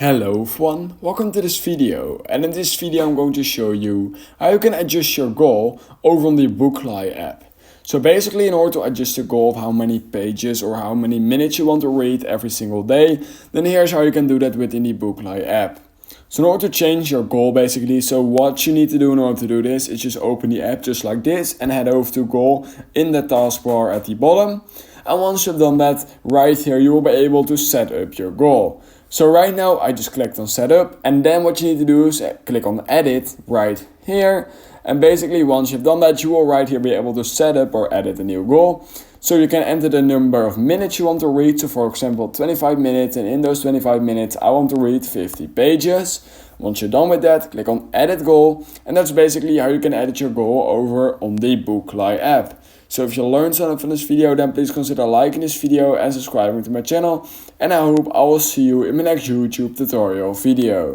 Hello everyone, welcome to this video, and in this video I'm going to show you how you can adjust your goal over on the Bookly app. So basically, in order to adjust your goal of how many pages or how many minutes you want to read every single day, then here's how you can do that within the Bookly app. So in order to change your goal basically, so what you need to do in order to do this is just open the app just like this and head over to goal in the taskbar at the bottom. And once you've done that, right here you will be able to set up your goal. So right now I just clicked on setup, and then what you need to do is click on edit right here. And basically once you've done that, you will right here be able to set up or edit a new goal. So you can enter the number of minutes you want to read. So for example, 25 minutes, and in those 25 minutes I want to read 50 pages. Once you're done with that, click on edit goal, and that's basically how you can edit your goal over on the Bookly app. So if you learned something from this video, then please consider liking this video and subscribing to my channel. And I hope I will see you in my next YouTube tutorial video.